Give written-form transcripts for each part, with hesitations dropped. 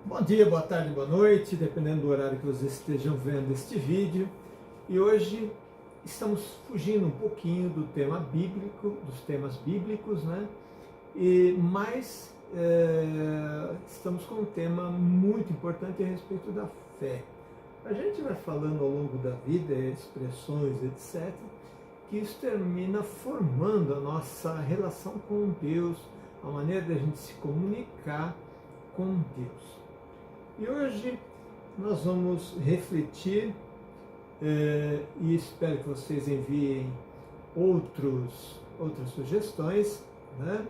Bom dia, boa tarde, boa noite, dependendo do horário que vocês estejam vendo este vídeo. E hoje estamos fugindo um pouquinho do tema bíblico, dos temas bíblicos, né? Mas estamos com um tema muito importante a respeito da fé. A gente vai falando ao longo da vida, expressões, etc., que isso termina formando a nossa relação com Deus, a maneira de a gente se comunicar com Deus. E hoje nós vamos refletir e espero que vocês enviem outras sugestões, né?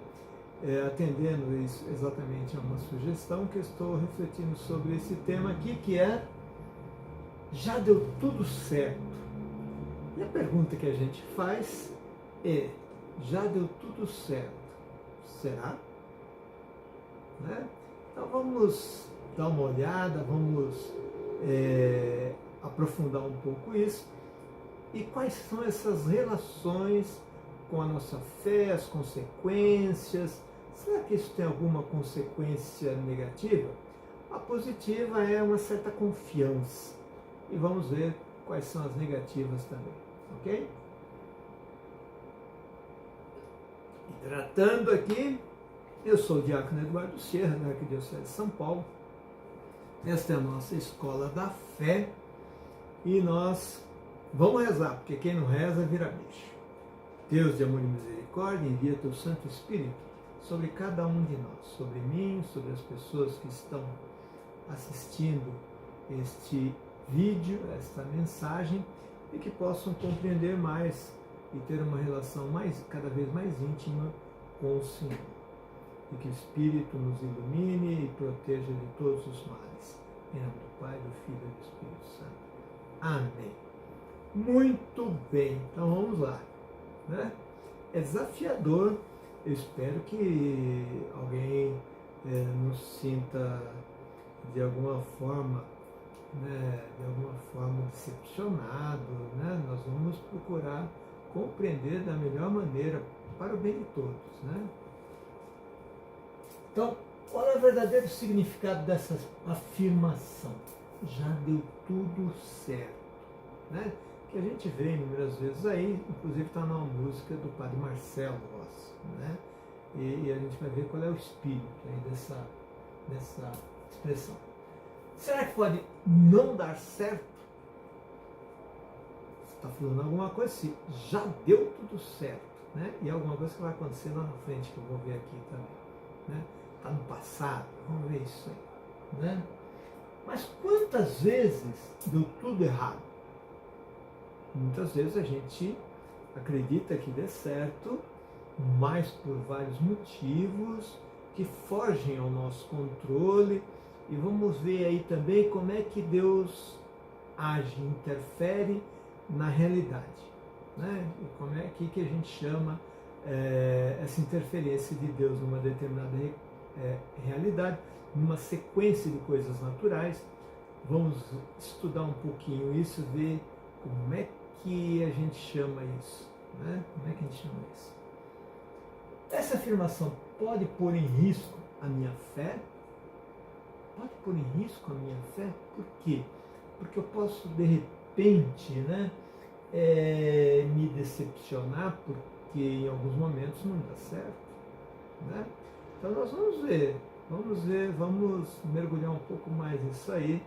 Atendendo exatamente a uma sugestão que eu estou refletindo sobre esse tema aqui, que é: já deu tudo certo? E a pergunta que a gente faz é: já deu tudo certo? Será? Né? Então vamos dar uma olhada, vamos aprofundar um pouco isso. E quais são essas relações com a nossa fé, as consequências? Será que isso tem alguma consequência negativa? A positiva é uma certa confiança. E vamos ver quais são as negativas também, ok? Hidratando aqui, eu sou o Diácono Eduardo Sierra, da Arquidiocese de São Paulo. Esta é a nossa Escola da Fé e nós vamos rezar, porque quem não reza vira bicho. Deus de amor e misericórdia, envia teu Santo Espírito sobre cada um de nós, sobre mim, sobre as pessoas que estão assistindo este vídeo, esta mensagem, e que possam compreender mais e ter uma relação cada vez mais íntima com o Senhor. E que o Espírito nos ilumine e proteja de todos os males. Em nome do Pai, do Filho e do Espírito Santo. Amém. Muito bem, então vamos lá. Né? É desafiador, eu espero que alguém nos sinta de alguma forma, decepcionado. Né? Nós vamos procurar compreender da melhor maneira para o bem de todos. Né? Então, qual é o verdadeiro significado dessa afirmação? Já deu tudo certo. Né? Que a gente vê inúmeras vezes aí, inclusive está numa música do Padre Marcelo Rossi. Né? E a gente vai ver qual é o espírito aí dessa expressão. Será que pode não dar certo? Você está falando alguma coisa assim, já deu tudo certo. Né? E é alguma coisa que vai acontecer lá na frente, que eu vou ver aqui também. Né? Está no passado, vamos ver isso aí. Né? Mas quantas vezes deu tudo errado? Muitas vezes a gente acredita que dê certo, mas por vários motivos que fogem ao nosso controle. E vamos ver aí também como é que Deus age, interfere na realidade. Né? E como é aqui que a gente chama essa interferência de Deus numa determinada realidade, numa sequência de coisas naturais. Vamos estudar um pouquinho isso, ver como é que a gente chama isso. Né? Como é que a gente chama isso? Essa afirmação pode pôr em risco a minha fé? Pode pôr em risco a minha fé? Por quê? Porque eu posso, de repente, né, me decepcionar, porque em alguns momentos não dá certo. Né? Então nós vamos mergulhar um pouco mais nisso aí,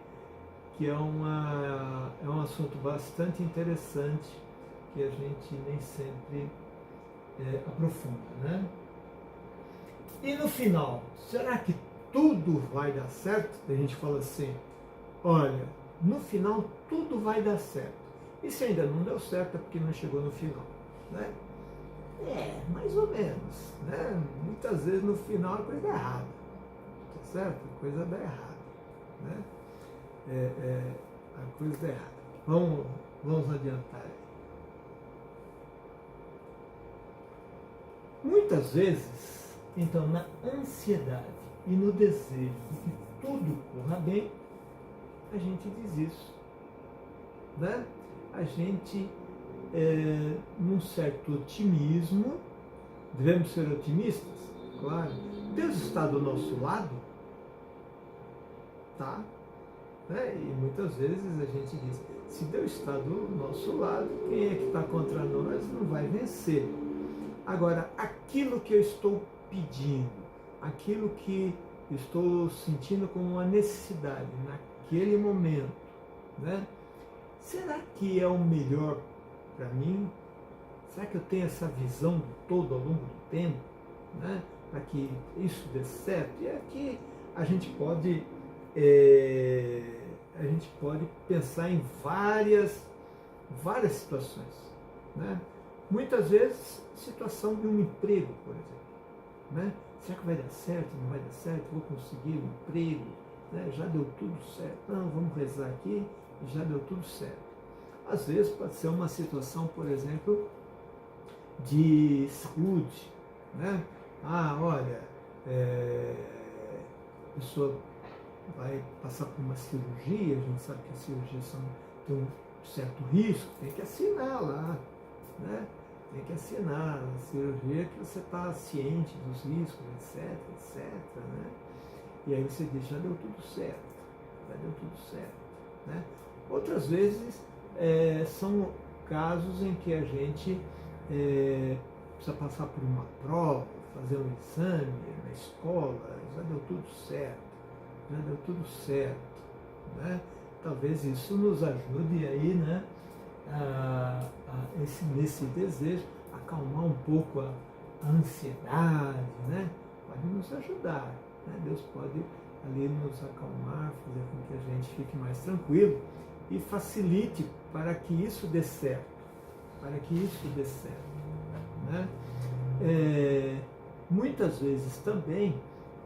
que é um assunto bastante interessante, que a gente nem sempre aprofunda. Né? E no final, será que tudo vai dar certo? A gente fala assim, olha, no final tudo vai dar certo. E se ainda não deu certo é porque não chegou no final. Né? Mais ou menos. Né? Muitas vezes no final a coisa é errada. Tá certo? A coisa dá errado. Né? A coisa dá errada. Vamos adiantar aí. Muitas vezes, então, na ansiedade e no desejo de que tudo corra bem, a gente diz isso. Né? A gente, num certo otimismo, devemos ser otimistas? Claro. Deus está do nosso lado? Tá? Né? E muitas vezes a gente diz, se Deus está do nosso lado, quem é que está contra nós não vai vencer. Agora, aquilo que eu estou pedindo, aquilo que estou sentindo como uma necessidade naquele momento, né? Será que é o melhor para mim? Será que eu tenho essa visão do todo ao longo do tempo, né? Para que isso dê certo? E aqui a gente pode pensar em várias situações, né? Muitas vezes, situação de um emprego, por exemplo, né? Será que vai dar certo? Não vai dar certo? Vou conseguir um emprego? Né? Já deu tudo certo? Não, vamos rezar aqui, já deu tudo certo. Às vezes pode ser uma situação, por exemplo, de saúde, né? Olha, a pessoa vai passar por uma cirurgia, a gente sabe que as cirurgias tem um certo risco, tem que assinar lá, né? Tem que assinar a cirurgia que você está ciente dos riscos, etc, né? E aí você diz, já deu tudo certo, né? Outras vezes são casos em que a gente precisa passar por uma prova, fazer um exame na escola, já deu tudo certo, né? Talvez isso nos ajude aí, né, nesse desejo, acalmar um pouco a ansiedade, né? Pode nos ajudar, né? Deus pode ali nos acalmar, fazer com que a gente fique mais tranquilo e facilite para que isso dê certo, né? Muitas vezes também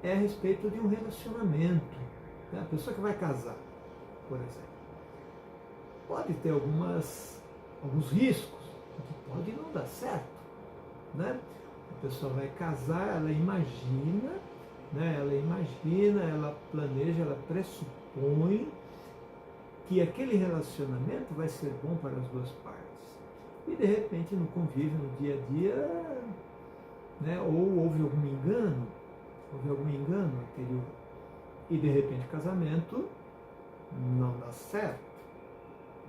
é a respeito de um relacionamento, né? A pessoa que vai casar, por exemplo, pode ter alguns riscos, que pode não dar certo, né? A pessoa vai casar, ela imagina, né? Ela planeja, ela pressupõe que aquele relacionamento vai ser bom para as duas partes. E de repente no convívio, no dia a dia, né? Ou houve algum engano anterior, e de repente o casamento não dá certo,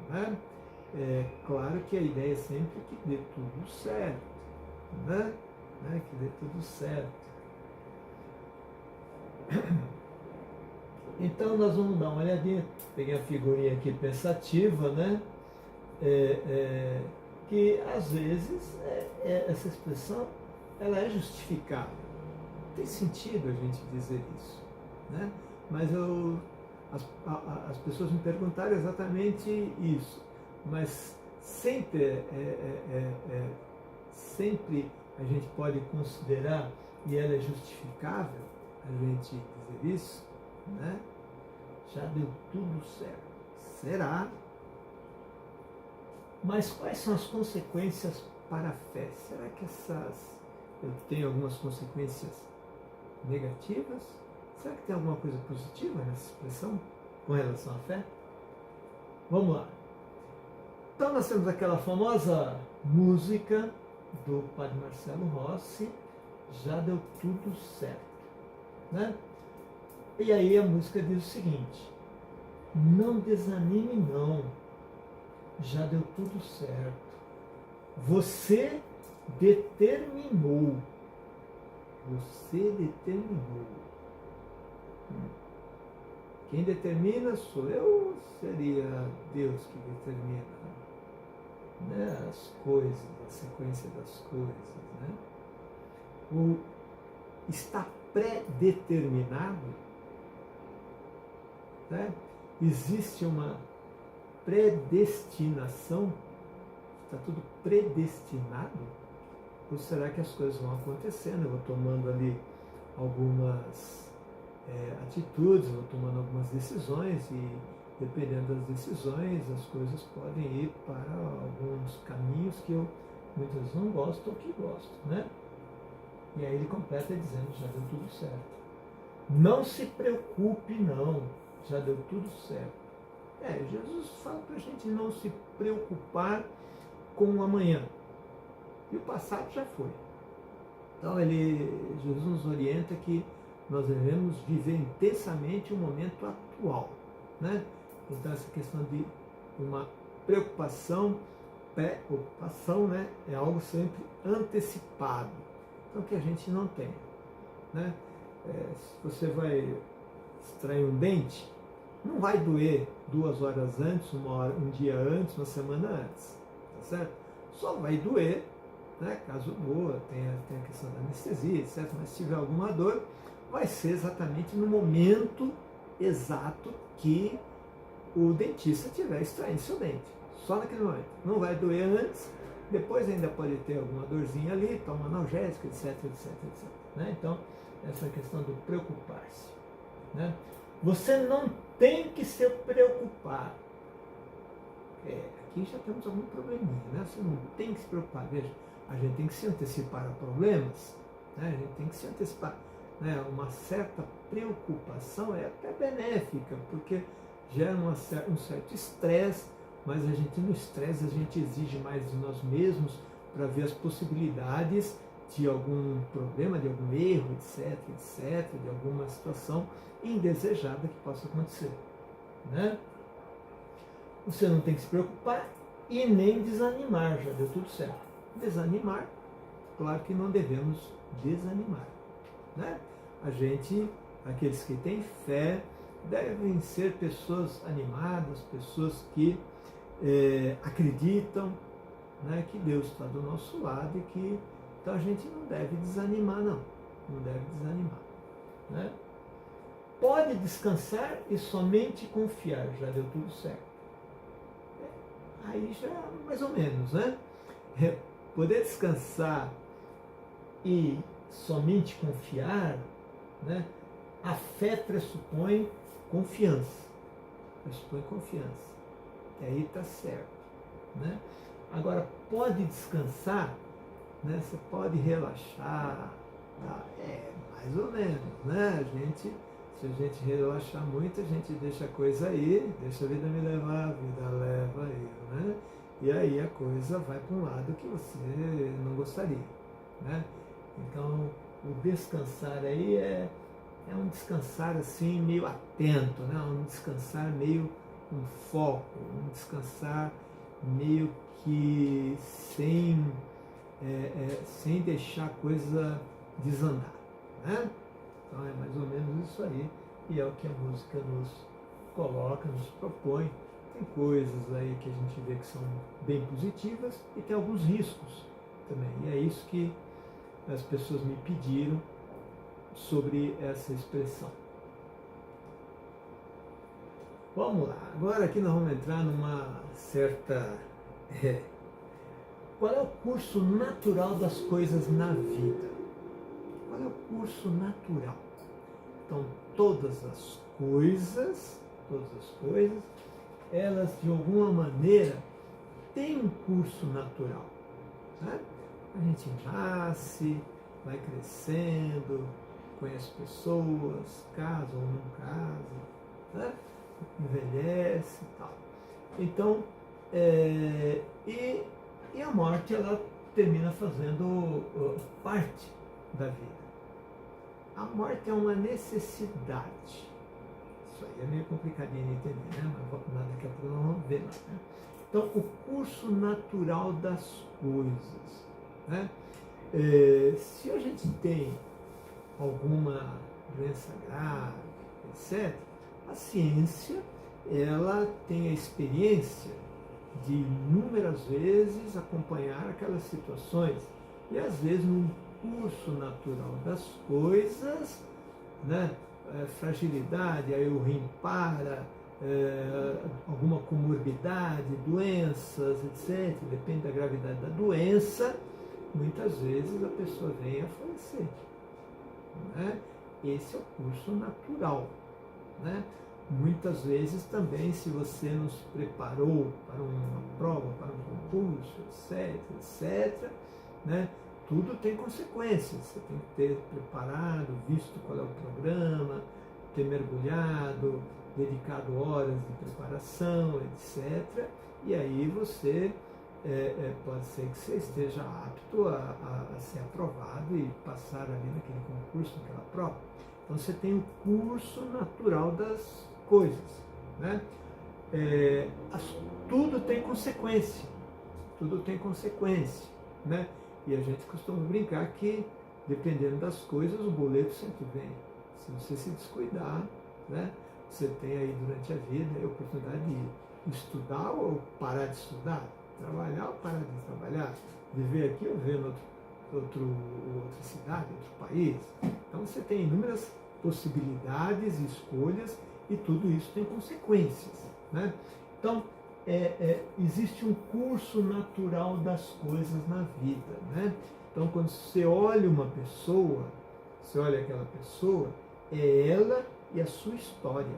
né? É claro que a ideia é sempre que dê tudo certo, né? Que dê tudo certo. Então nós vamos dar uma olhadinha, peguei a figurinha aqui pensativa, né? Que às vezes essa expressão ela é justificável. Tem sentido a gente dizer isso, né? Mas as pessoas me perguntaram exatamente isso. Mas sempre a gente pode considerar, e ela é justificável, a gente dizer isso, né? Já deu tudo certo. Será? Mas quais são as consequências para a fé? Será que eu tenho algumas consequências negativas? Será que tem alguma coisa positiva nessa expressão com relação à fé? Vamos lá. Então nós temos aquela famosa música do Padre Marcelo Rossi, já deu tudo certo, né? E aí a música diz o seguinte: não desanime não, já deu tudo certo. Você determinou. Quem determina sou eu, ou seria Deus que determina, né, as coisas, a sequência das coisas, né? Ou está pré-determinado, né? Existe uma predestinação, está tudo predestinado? Ou será que as coisas vão acontecendo? Eu vou tomando ali algumas atitudes, eu vou tomando algumas decisões e, dependendo das decisões, as coisas podem ir para alguns caminhos que eu muitas vezes não gosto ou que gosto, né? E aí ele completa dizendo, já deu tudo certo. Não se preocupe não, já deu tudo certo. Jesus fala para a gente não se preocupar com o amanhã. E o passado já foi. Então Jesus nos orienta que nós devemos viver intensamente o momento atual, né? Então essa questão de uma preocupação, pré-ocupação, né, é algo sempre antecipado, então que a gente não tem, né? Se você vai extrair um dente, não vai doer 2 horas antes, um dia antes, uma semana antes, tá certo? Só vai doer, né, caso doa, tem a questão da anestesia, etc. Mas se tiver alguma dor, vai ser exatamente no momento exato que o dentista estiver extraindo seu dente. Só naquele momento. Não vai doer antes, depois ainda pode ter alguma dorzinha ali, toma analgésico, etc, etc, etc. Né? Então, essa questão do preocupar-se. Né? Você não tem que se preocupar. Aqui já temos algum probleminha, né? Você não tem que se preocupar. Veja, a gente tem que se antecipar a problemas, né? A gente tem que se antecipar. Né? Uma certa preocupação é até benéfica, porque gera um certo estresse, mas a gente no estresse a gente exige mais de nós mesmos para ver as possibilidades de algum problema, de algum erro, etc, etc, de alguma situação indesejada que possa acontecer, né? Você não tem que se preocupar e nem desanimar, já deu tudo certo. Desanimar, claro que não devemos desanimar, né? A gente, aqueles que têm fé, devem ser pessoas animadas, pessoas que acreditam, né, que Deus está do nosso lado e que então a gente não deve desanimar, não deve desanimar, né? Pode descansar e somente confiar, já deu tudo certo. Aí já mais ou menos, né? Poder descansar e somente confiar, né? A fé pressupõe confiança. Pressupõe confiança. E aí está certo, né? Agora, pode descansar, né? Você pode relaxar, tá? Mais ou menos, né? Se a gente relaxar muito, a gente deixa a coisa aí, deixa a vida me levar, a vida leva eu, né? E aí a coisa vai para um lado que você não gostaria, né? Então, o descansar aí é um descansar assim meio atento, né? Um descansar meio com foco, um descansar meio que sem deixar a coisa desandar, né? Então é mais ou menos isso aí, e é o que a música nos coloca, nos propõe. Tem coisas aí que a gente vê que são bem positivas e tem alguns riscos também, e é isso que as pessoas me pediram sobre essa expressão. Vamos lá, agora aqui nós vamos entrar numa certa... Qual é o curso natural das coisas na vida? Qual é o curso natural? Então, todas as coisas, elas de alguma maneira têm um curso natural, né? A gente nasce, vai crescendo, conhece pessoas, casa ou não casa, né? Envelhece e tal. Então, e a morte, ela termina fazendo parte da vida. A morte é uma necessidade. Isso aí é meio complicadinho de entender, né? Mas daqui a pouco nós vamos ver lá, né? Então, o curso natural das coisas, né? Se a gente tem alguma doença grave, etc., a ciência, ela tem a experiência de inúmeras vezes acompanhar aquelas situações e às vezes no curso natural das coisas, né, fragilidade, aí o rim para, alguma comorbidade, doenças, etc., depende da gravidade da doença, muitas vezes a pessoa vem a falecer, né? Esse é o curso natural, né? Muitas vezes também, se você nos preparou para uma prova, para um concurso, etc., etc., né? Tudo tem consequências. Você tem que ter preparado, visto qual é o programa, ter mergulhado, dedicado horas de preparação, etc. E aí você, pode ser que você esteja apto a ser aprovado e passar ali naquele concurso, naquela prova. Então você tem o curso natural das coisas, né? Tudo tem consequência, tudo tem consequência, né? E a gente costuma brincar que, dependendo das coisas, o boleto sempre vem. Se você se descuidar, né? Você tem aí durante a vida a oportunidade de estudar ou parar de estudar, trabalhar ou parar de trabalhar, viver aqui ou viver em outra cidade, outro país. Então você tem inúmeras possibilidades, escolhas, e tudo isso tem consequências, né? Então, existe um curso natural das coisas na vida, né? Então, quando você olha uma pessoa, você olha aquela pessoa, é ela e a sua história,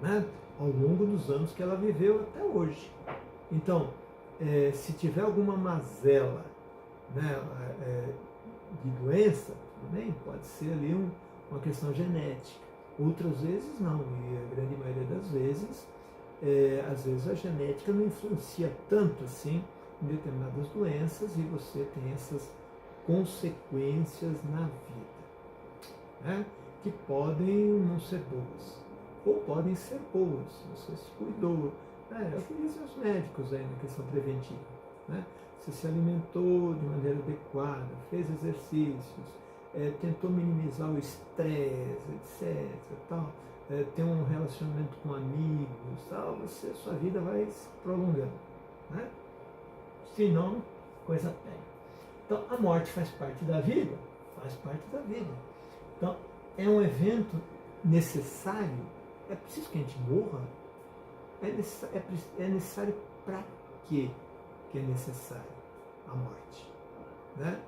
né? Ao longo dos anos que ela viveu até hoje. Então, se tiver alguma mazela, né, de doença, também pode ser ali uma questão genética. Outras vezes não, e a grande maioria das vezes, às vezes a genética não influencia tanto assim em determinadas doenças e você tem essas consequências na vida, né, que podem não ser boas, ou podem ser boas, se você se cuidou. É o que dizem os médicos aí na questão preventiva, né? Você se alimentou de maneira adequada, fez exercícios, tentou minimizar o estresse, etc. Tal, tem um relacionamento com amigos, tal, sua vida vai se prolongando, né? Se não, coisa pega. Então, a morte faz parte da vida? Faz parte da vida. Então, é um evento necessário? É preciso que a gente morra? É necessário para quê que é necessário a morte, né?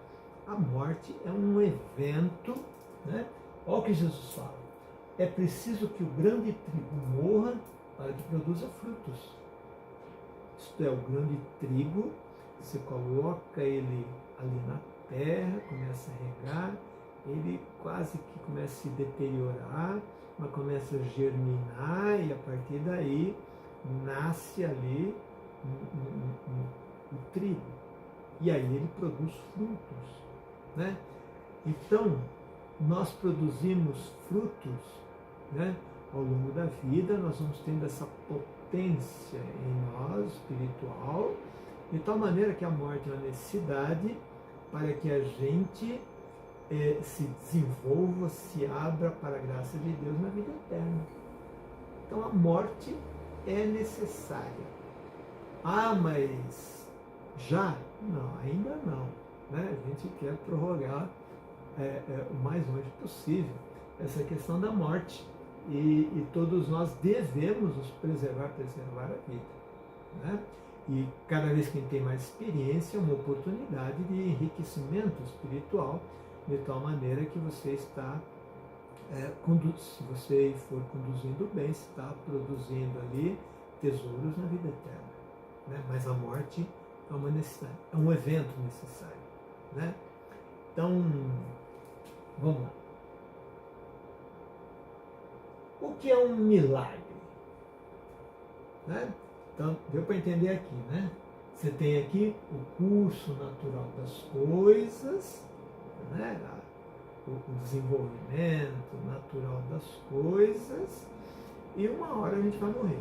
A morte é um evento, né? Olha o que Jesus fala. É preciso que o grande trigo morra para que produza frutos. Isto é, o grande trigo, você coloca ele ali na terra, começa a regar, ele quase que começa a se deteriorar, mas começa a germinar e a partir daí nasce ali o trigo. E aí ele produz frutos, né? Então, nós produzimos frutos, né? Ao longo da vida, nós vamos tendo essa potência em nós, espiritual, de tal maneira que a morte é uma necessidade para que a gente se desenvolva, se abra para a graça de Deus na vida eterna. Então, a morte é necessária. Ah, mas já? Não, ainda não, né? A gente quer prorrogar o mais longe possível essa questão da morte e todos nós devemos nos preservar a vida, né? E cada vez que a gente tem mais experiência, é uma oportunidade de enriquecimento espiritual, de tal maneira que você está, se você for conduzindo bem, está produzindo ali tesouros na vida eterna, né? Mas a morte é uma necessidade, é um evento necessário, né? Então, vamos lá. O que é um milagre? Né? Então, deu para entender aqui, né? Você tem aqui o curso natural das coisas, né? O desenvolvimento natural das coisas, e uma hora a gente vai morrer,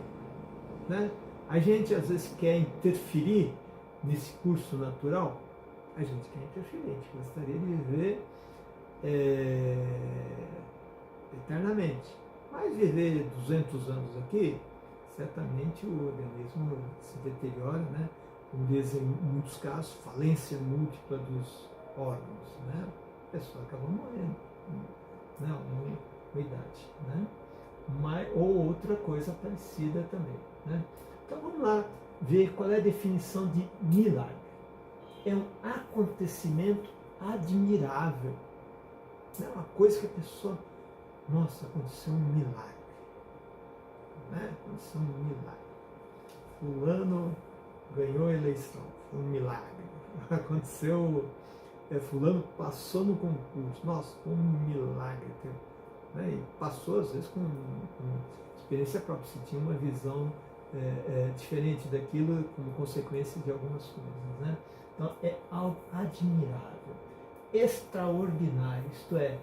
né? A gente às vezes quer interferir nesse curso natural, a gente quer interferir, a gente gostaria de viver eternamente, mas viver 200 anos aqui, certamente o organismo se deteriora, né? Como dizem em muitos casos, falência múltipla dos órgãos, né? A pessoa acaba morrendo, né? Uma idade, né? Ou outra coisa parecida também, né? Então vamos lá ver qual é a definição de milagre. É um acontecimento admirável, não é uma coisa que a pessoa, nossa, aconteceu um milagre, né? Aconteceu um milagre. Fulano ganhou a eleição, foi um milagre. Aconteceu, fulano passou no concurso, nossa, foi um milagre. Né? E passou às vezes com experiência própria, se tinha uma visão diferente daquilo como consequência de algumas coisas, né? Então é algo admirável, extraordinário, isto é,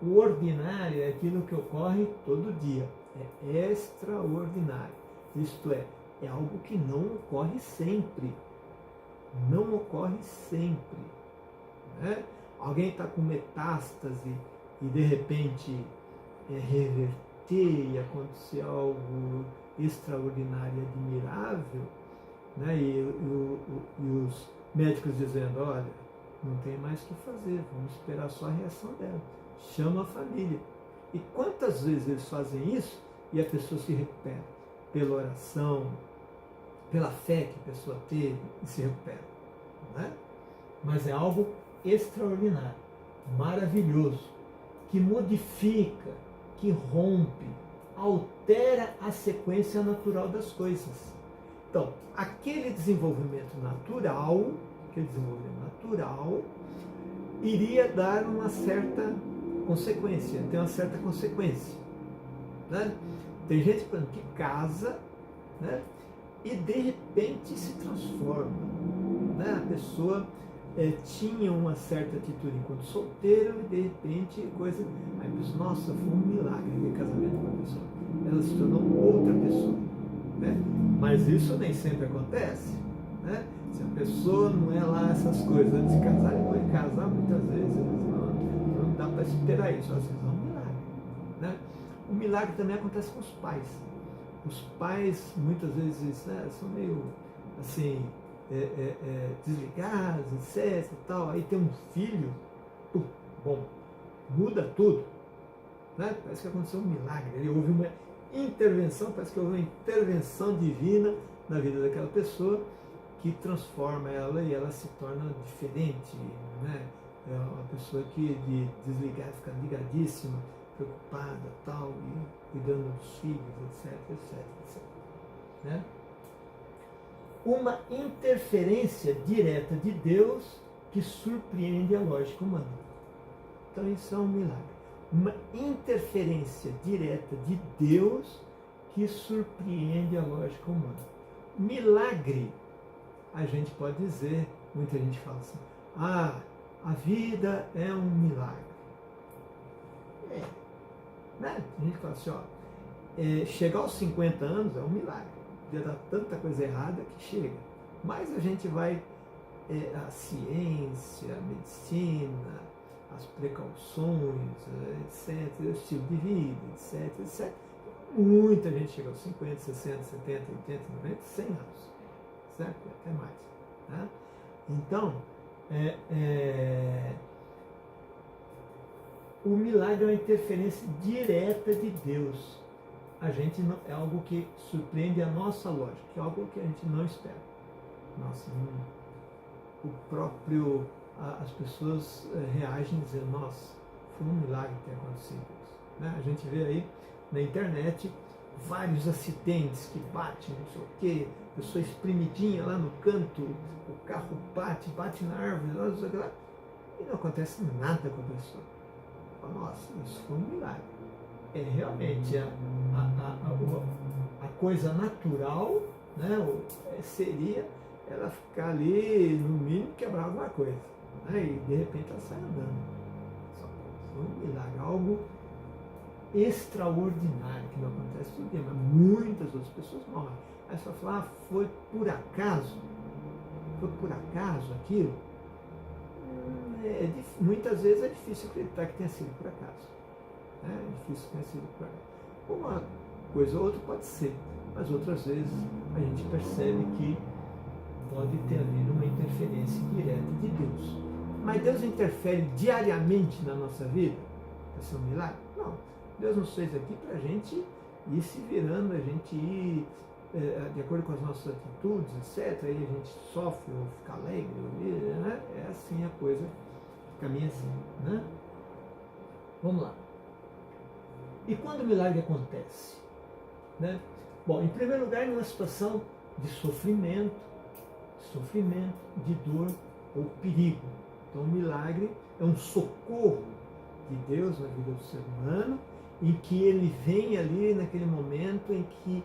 O ordinário é aquilo que ocorre todo dia, é extraordinário. Isto é algo que não ocorre sempre. Não ocorre sempre. Né? Alguém está com metástase e de repente reverter e acontecer algo extraordinário e admirável, né? E os médicos dizendo, olha, não tem mais o que fazer, vamos esperar só a reação dela. Chama a família. E quantas vezes eles fazem isso e a pessoa se recupera? Pela oração, pela fé que a pessoa teve e se recupera. Né? Mas é algo extraordinário, maravilhoso, que modifica, que rompe, altera a sequência natural das coisas. Então, aquele desenvolvimento natural, iria dar uma certa consequência, tem uma certa consequência. Né? Tem gente que casa, né? E de repente se transforma. Né? A pessoa tinha uma certa atitude enquanto solteiro e de repente coisa. Aí a pessoa, nossa, foi um milagre aquele casamento com a pessoa. Ela se tornou outra pessoa. Né? Mas isso nem sempre acontece. Né? Se a pessoa não é lá essas coisas antes de casar, depois de casar, muitas vezes não dá para esperar isso. Às vezes é um milagre. Né? O milagre também acontece com os pais. Os pais, muitas vezes, né, são meio assim, desligados, etc. Tal. Aí tem um filho, bom, muda tudo. Né? Parece que aconteceu um milagre. Ele houve uma intervenção, parece que houve uma intervenção divina na vida daquela pessoa que transforma ela e ela se torna diferente. Né? É uma pessoa que de desligar, fica ligadíssima, preocupada, tal, e cuidando dos filhos, etc. Né? Uma interferência direta de Deus que surpreende a lógica humana. Então isso é um milagre. Uma interferência direta de Deus que surpreende a lógica humana. Milagre, a gente pode dizer, muita gente fala assim, a vida é um milagre. Né? A gente fala assim, chegar aos 50 anos é um milagre. Já dá tanta coisa errada que chega. Mas a gente vai, a ciência, a medicina, as precauções, etc., o estilo de vida, etc. Muita gente chega aos 50, 60, 70, 80, 90, 100 anos. Certo? Até mais. Né? Então, o milagre é uma interferência direta de Deus. A gente não, é algo que surpreende a nossa lógica, é algo que a gente não espera. Nossa, as pessoas reagem dizendo, nossa, foi um milagre ter acontecido isso. Né? A gente vê aí na internet vários acidentes que batem, não sei o quê, pessoa espremidinha lá no canto, o carro bate na árvore, lá, e não acontece nada com a pessoa. Nossa, isso foi um milagre. É realmente a coisa natural, né, seria ela ficar ali, no mínimo, quebrar alguma coisa. Né, e de repente ela sai andando. Foi um milagre, algo extraordinário, que não acontece todo dia, mas muitas outras pessoas morrem. Aí você fala, foi por acaso? Foi por acaso aquilo? Muitas vezes é difícil acreditar que tenha sido por acaso. É difícil que tenha sido por acaso. Uma coisa ou outra pode ser, mas outras vezes a gente percebe que pode ter havido uma interferência direta de Deus. Mas Deus interfere diariamente na nossa vida para ser um milagre? Não. Deus nos fez aqui para a gente ir se virando, a gente ir de acordo com as nossas atitudes, etc. Aí a gente sofre ou fica alegre, né? É assim a coisa, caminha assim. Né? Vamos lá. E quando o milagre acontece? Né? Bom, em primeiro lugar, numa situação de sofrimento, de dor ou perigo. Então, o milagre é um socorro de Deus na vida do ser humano, em que ele vem ali naquele momento em que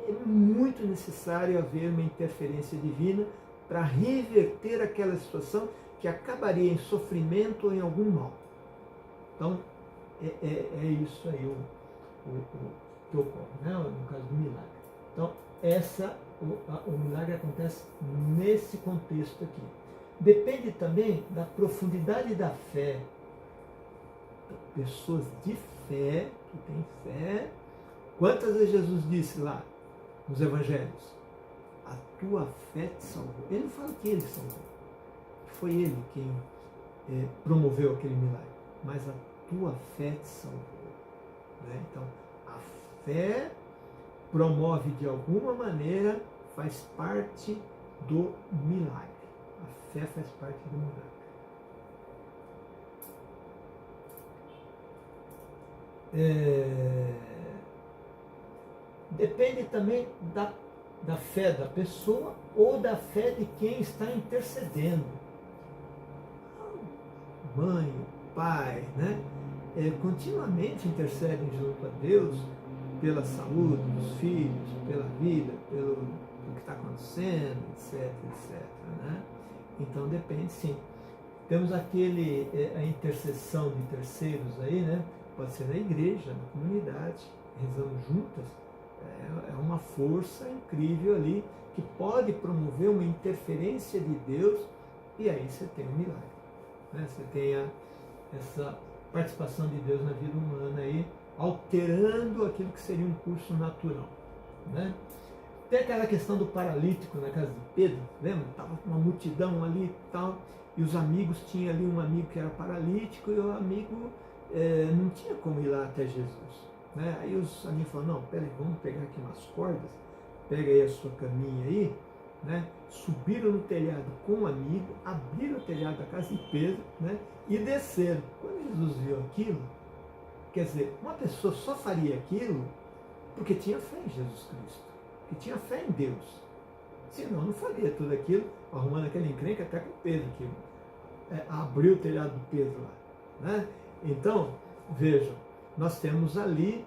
é muito necessário haver uma interferência divina para reverter aquela situação que acabaria em sofrimento ou em algum mal. Então, é isso aí o que ocorre, né? No caso do milagre. Então, o milagre acontece nesse contexto aqui. Depende também da profundidade da fé. Pessoas de fé, que têm fé. Quantas vezes Jesus disse lá nos evangelhos? A tua fé te salvou. Ele não fala que ele salvou. Foi ele quem promoveu aquele milagre. Mas a tua fé te salvou. Né? Então, a fé promove de alguma maneira, faz parte do milagre. A fé faz parte do milagre. Depende também da fé da pessoa ou da fé de quem está intercedendo. Mãe, pai, né? Continuamente intercedem junto a Deus pela saúde dos filhos, pela vida, pelo que está acontecendo, etc, etc. Né? Então depende, sim. Temos a intercessão de terceiros aí, né? Pode ser na igreja, na comunidade, rezando juntas. É uma força incrível ali que pode promover uma interferência de Deus e aí você tem um milagre. Né? Você tem essa participação de Deus na vida humana aí, alterando aquilo que seria um curso natural. Né? Tem aquela questão do paralítico na casa de Pedro, lembra? Estava uma multidão ali e tal, e os amigos, tinha ali um amigo que era paralítico e o amigo não tinha como ir lá até Jesus. Né? Aí os amigos falaram, não, peraí, vamos pegar aqui umas cordas, pega aí a sua caminha aí, né? Subiram no telhado com um amigo, abriram o telhado da casa de Pedro, né? E desceram. Quando Jesus viu aquilo, quer dizer, uma pessoa só faria aquilo porque tinha fé em Jesus Cristo, que tinha fé em Deus. Senão não faria tudo aquilo, arrumando aquela encrenca até com Pedro, que abriu o telhado do Pedro lá. Né? Então, vejam, nós temos ali,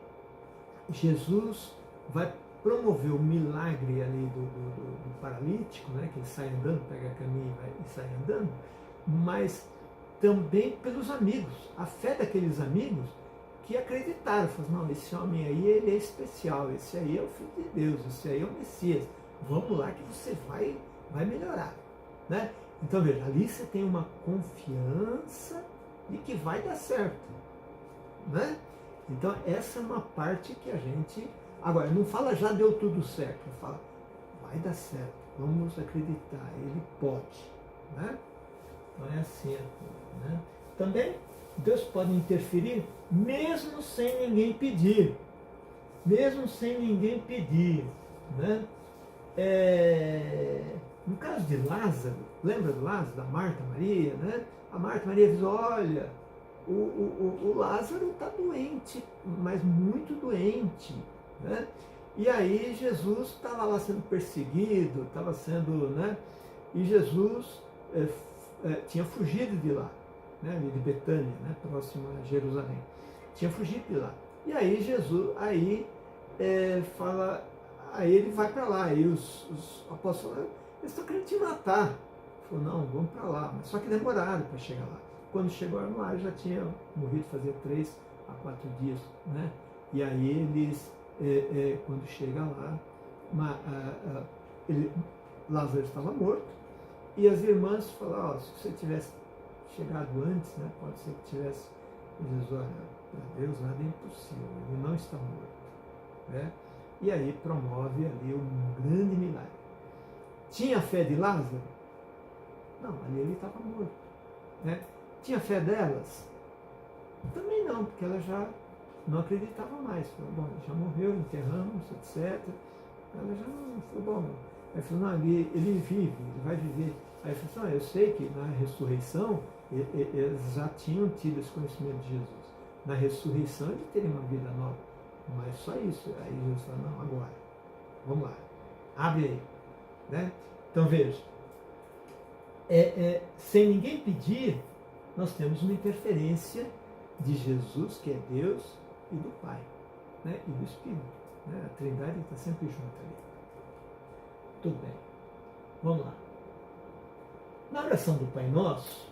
Jesus vai promover o milagre ali do paralítico, né, que ele sai andando, pega a caminho e sai andando, mas também pelos amigos, a fé daqueles amigos que acreditaram, falaram, não, esse homem aí ele é especial, esse aí é o Filho de Deus, esse aí é o Messias, vamos lá que você vai melhorar. Né? Então veja, ali você tem uma confiança de que vai dar certo. Né? Então essa é uma parte que a gente... Agora, não fala já deu tudo certo, fala vai dar certo, vamos acreditar, ele pode. Né? Então é assim a coisa. Né? Também Deus pode interferir mesmo sem ninguém pedir. Mesmo sem ninguém pedir. Né? No caso de Lázaro, lembra do Lázaro, da Marta Maria? Né? A Marta Maria diz, olha, o Lázaro está doente, mas muito doente. Né? E aí Jesus estava lá sendo perseguido, estava sendo, né? E Jesus tinha fugido de lá, né? De Betânia, né? Próximo a Jerusalém, tinha fugido de lá. E aí Jesus, fala, aí ele vai para lá, e os apóstolos, eles estão querendo te matar. Ele falou, não, vamos para lá, mas só que demoraram para chegar lá. Quando chegaram lá, já tinha morrido fazia 3 a 4 dias, né? E aí eles quando chega lá, Lázaro estava morto, e as irmãs falaram, se você tivesse chegado antes, né, pode ser que tivesse, Jesus, olha, para Deus nada é impossível, ele não está morto. Né? E aí promove ali um grande milagre. Tinha fé de Lázaro? Não, ali ele estava morto. Né? Tinha fé delas? Também não, porque ela já não acreditava mais. Falou, bom, já morreu, enterramos, etc. Ela já não falou, bom. Aí falou, não, ele vive, ele vai viver. Aí falou, eu sei que na ressurreição eles já tinham tido esse conhecimento de Jesus. Na ressurreição ele teria uma vida nova. Mas só isso. Aí Jesus falou, não, agora. Vamos lá. Abre aí. Né? Então veja. Sem ninguém pedir, nós temos uma interferência de Jesus, que é Deus, e do Pai, né? E do Espírito. Né? A Trindade está sempre junto ali. Tudo bem. Vamos lá. Na oração do Pai Nosso,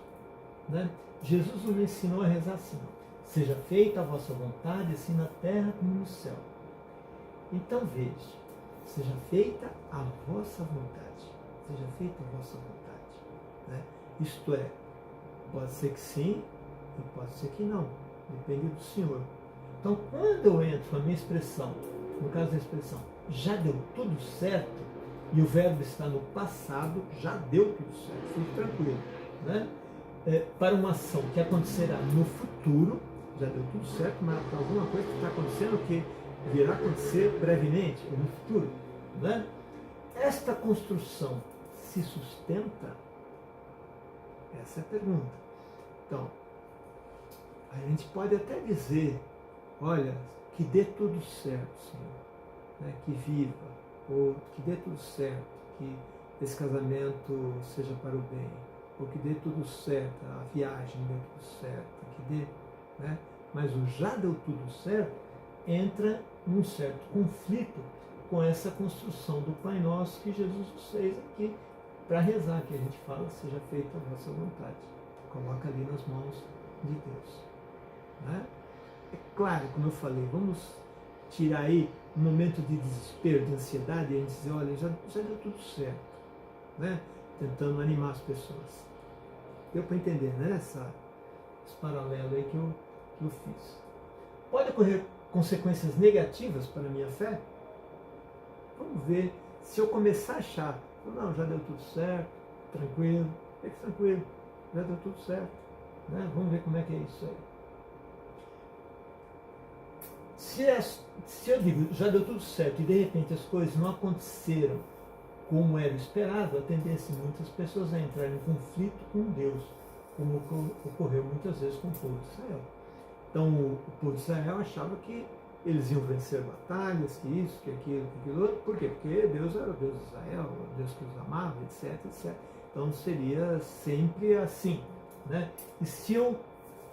né, Jesus nos ensinou a rezar assim. Seja feita a vossa vontade, assim na terra como no céu. Então veja, seja feita a vossa vontade. Seja feita a vossa vontade. Né? Isto é, pode ser que sim e pode ser que não. Depende do Senhor. Então, quando eu entro com a minha expressão, no caso da expressão, já deu tudo certo, e o verbo está no passado, já deu tudo certo, fique tranquilo. Né? Para uma ação que acontecerá no futuro, já deu tudo certo, mas para alguma coisa que está acontecendo que virá acontecer brevemente, ou no futuro. Né? Esta construção se sustenta? Essa é a pergunta. Então, a gente pode até dizer, olha, que dê tudo certo, Senhor, né? Que viva, ou que dê tudo certo, que esse casamento seja para o bem, ou que dê tudo certo, a viagem dê tudo certo, que dê, né? Mas o já deu tudo certo entra num certo conflito com essa construção do Pai Nosso que Jesus nos fez aqui para rezar, que a gente fala, seja feita a vossa vontade. Coloca ali nas mãos de Deus. Né? É claro, como eu falei, vamos tirar aí um momento de desespero, de ansiedade, e a gente dizer, olha, já deu tudo certo. Né? Tentando animar as pessoas. Deu para entender, né? Esse paralelo aí que eu fiz. Pode ocorrer consequências negativas para a minha fé? Vamos ver. Se eu começar a achar, não, já deu tudo certo, tranquilo, fique tranquilo, já deu tudo certo. Né? Vamos ver como é que é isso aí. Se eu digo, já deu tudo certo e de repente as coisas não aconteceram como era esperado, a tendência de muitas pessoas é entrar em conflito com Deus, como ocorreu muitas vezes com o povo de Israel. Então o povo de Israel achava que eles iam vencer batalhas, que isso, que aquilo, que aquilo outro. Por quê? Porque Deus era o Deus de Israel, o Deus que os amava, etc, etc. Então seria sempre assim. Né? E se eu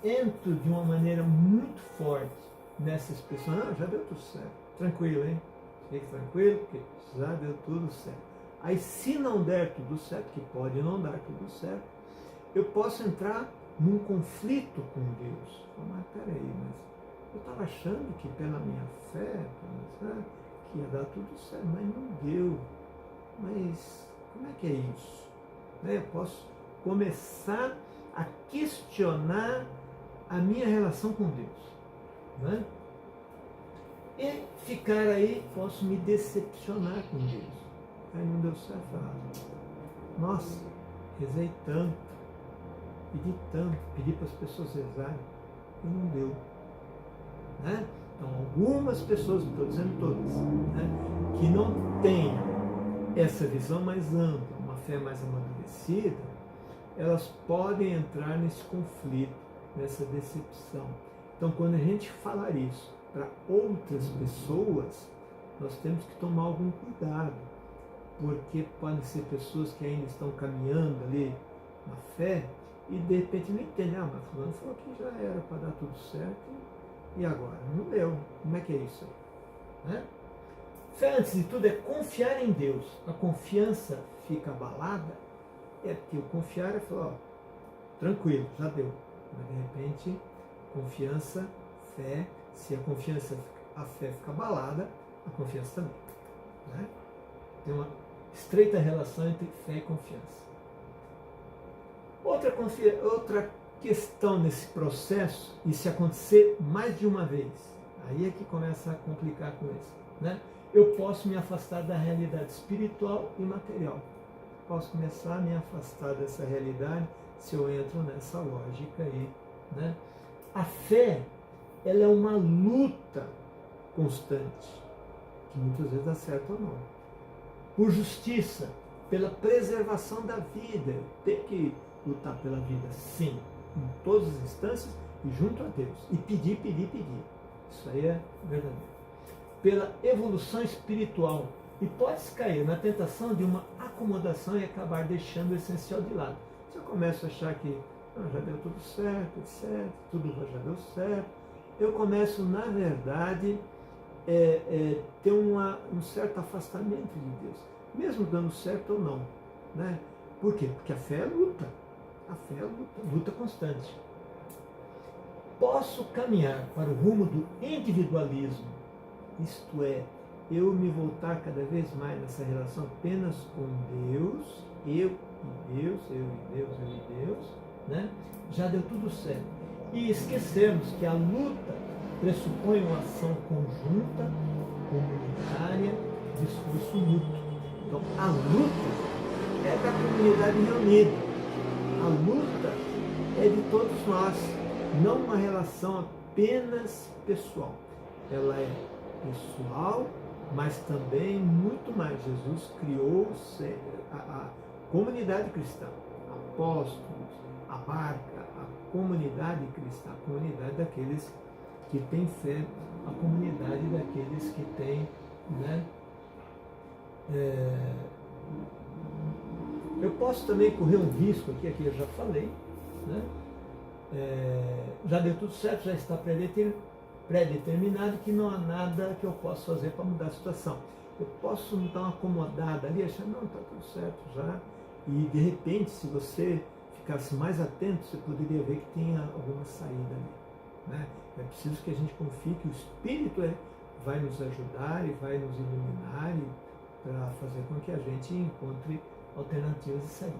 entro de uma maneira muito forte nessa expressão, já deu tudo certo, tranquilo, hein? Fique tranquilo, porque já deu tudo certo. Aí se não der tudo certo, que pode não dar tudo certo, eu posso entrar num conflito com Deus. Mas peraí, mas eu estava achando que pela minha fé, que ia dar tudo certo, mas não deu. Mas como é que é isso? Eu posso começar a questionar a minha relação com Deus. Né? E ficar aí, posso me decepcionar com Deus. Aí não deu certo. Nossa, rezei tanto, pedi para as pessoas rezarem e não deu. Né? Então, algumas pessoas, não estou dizendo todas, né, que não têm essa visão mais ampla, uma fé mais amadurecida, elas podem entrar nesse conflito, nessa decepção. Então, quando a gente falar isso para outras pessoas, nós temos que tomar algum cuidado, porque podem ser pessoas que ainda estão caminhando ali na fé e de repente não entendem, mas fulano falou que já era para dar tudo certo e agora? Não deu. Como é que é isso aí? Né? Fé, antes de tudo, é confiar em Deus. A confiança fica abalada, é porque o confiar é falar, tranquilo, já deu. Mas de repente, confiança, fé, se a fé fica abalada, a confiança também. Né? Tem uma estreita relação entre fé e confiança. Outra questão nesse processo, e se acontecer mais de uma vez, aí é que começa a complicar com isso. Né? Eu posso me afastar da realidade espiritual e material. Posso começar a me afastar dessa realidade se eu entro nessa lógica aí. Né? A fé, ela é uma luta constante, que muitas vezes dá certo ou não. Por justiça, pela preservação da vida. Tem que lutar pela vida, sim, em todas as instâncias e junto a Deus. E pedir. Isso aí é verdadeiro. Pela evolução espiritual. E pode-se cair na tentação de uma acomodação e acabar deixando o essencial de lado. Se eu começo a achar que já deu tudo certo, etc., tudo já deu certo, eu começo, na verdade, ter um certo afastamento de Deus, mesmo dando certo ou não. Né? Por quê? Porque a fé é luta. A fé é luta constante. posso caminhar para o rumo do individualismo, isto é, eu me voltar cada vez mais nessa relação apenas com Deus, eu e Deus, eu e Deus, eu e Deus, né? Já deu tudo certo. E esquecermos que a luta pressupõe uma ação conjunta, comunitária, de esforço mútuo. Então, a luta é da comunidade reunida. A luta é de todos nós, não uma relação apenas pessoal. Ela é pessoal, mas também muito mais. Jesus criou a comunidade cristã, apóstolos, a barca, a comunidade cristã, a comunidade daqueles que têm fé, a comunidade daqueles que têm, né? Eu posso também correr um risco aqui eu já falei, né? Já deu tudo certo, já está pré-determinado que não há nada que eu possa fazer para mudar a situação. Eu posso dar uma acomodada ali, achar, não, está tudo certo já, e de repente, se você ficasse mais atento, você poderia ver que tem alguma saída ali, né? É preciso que a gente confie que o Espírito vai nos ajudar e vai nos iluminar para fazer com que a gente encontre alternativas e saídas.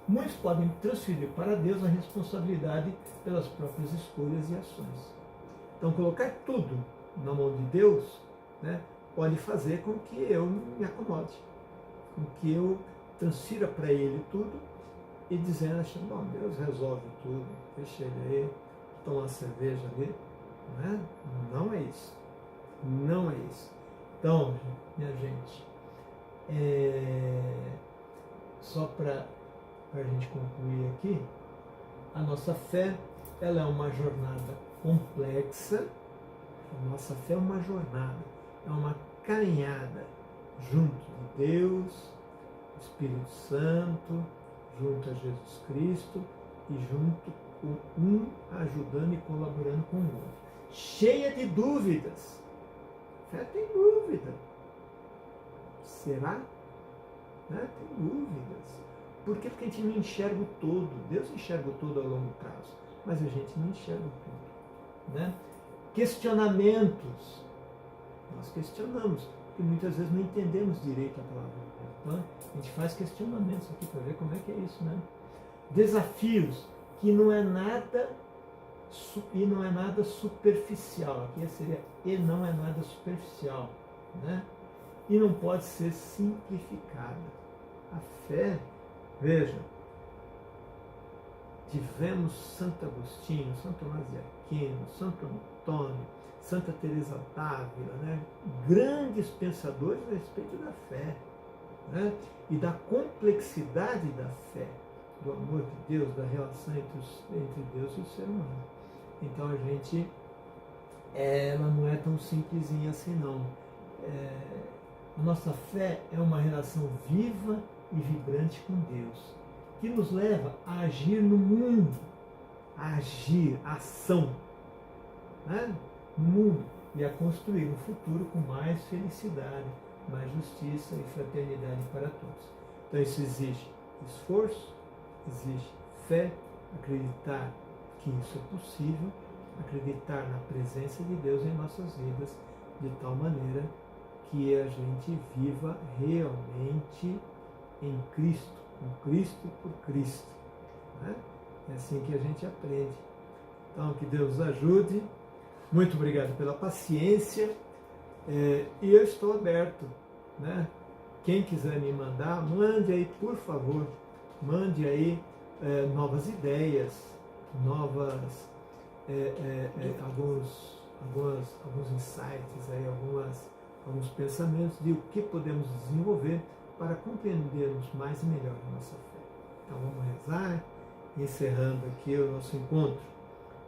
Muitos podem transferir para Deus a responsabilidade pelas próprias escolhas e ações. Então, colocar tudo na mão de Deus, né, pode fazer com que eu me acomode, com que eu transfira para Ele tudo e dizendo, bom, Deus resolve tudo, deixa Ele aí, tomar uma cerveja ali. Né? Não é isso. Não é isso. Então, minha gente, só para a gente concluir aqui, a nossa fé, ela é uma jornada complexa. A nossa fé é uma jornada, é uma caminhada junto de Deus, Espírito Santo, junto a Jesus Cristo e junto com um ajudando e colaborando com o outro. Cheia de dúvidas. Fé tem dúvida. Será? Né? Tem dúvidas. Por quê? Porque a gente não enxerga o todo. Deus enxerga o todo a longo prazo, mas a gente não enxerga o todo. Né? Questionamentos. Nós questionamos, porque muitas vezes não entendemos direito a palavra. Então, a gente faz questionamentos aqui para ver como é que é isso. Né? Desafios, que não é nada superficial. Aqui seria e não é nada superficial, né? E não pode ser simplificada. A fé, veja, tivemos Santo Agostinho, Santo Tomás de Aquino, Santo Antônio, Santa Teresa d'Ávila, né? Grandes pensadores a respeito da fé, né? E da complexidade da fé, do amor de Deus, da relação entre Deus e o ser humano. Então a gente, ela não é tão simplesinha assim não. A nossa fé é uma relação viva e vibrante com Deus, que nos leva a agir no mundo, a agir, a ação, né? No mundo, e a construir um futuro com mais felicidade, mais justiça e fraternidade para todos. Então isso exige esforço, exige fé, acreditar que isso é possível, acreditar na presença de Deus em nossas vidas, de tal maneira que a gente viva realmente em Cristo, com Cristo por Cristo. Né? É assim que a gente aprende. Então, que Deus nos ajude. Muito obrigado pela paciência. E eu estou aberto. Né? Quem quiser me mandar, mande aí, por favor, mande aí novas ideias, alguns insights, aí, alguns pensamentos de o que podemos desenvolver para compreendermos mais e melhor a nossa fé. Então vamos rezar, encerrando aqui o nosso encontro.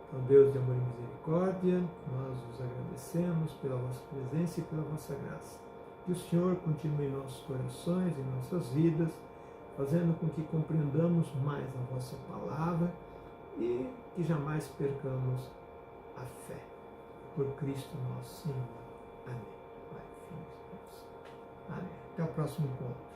Então, Deus de amor e misericórdia, nós vos agradecemos pela vossa presença e pela vossa graça. Que o Senhor continue em nossos corações, em nossas vidas, fazendo com que compreendamos mais a vossa palavra e que jamais percamos a fé. Por Cristo nosso Senhor. Amém. Pai, Filho e Espírito Santo. Amém. Até o próximo encontro.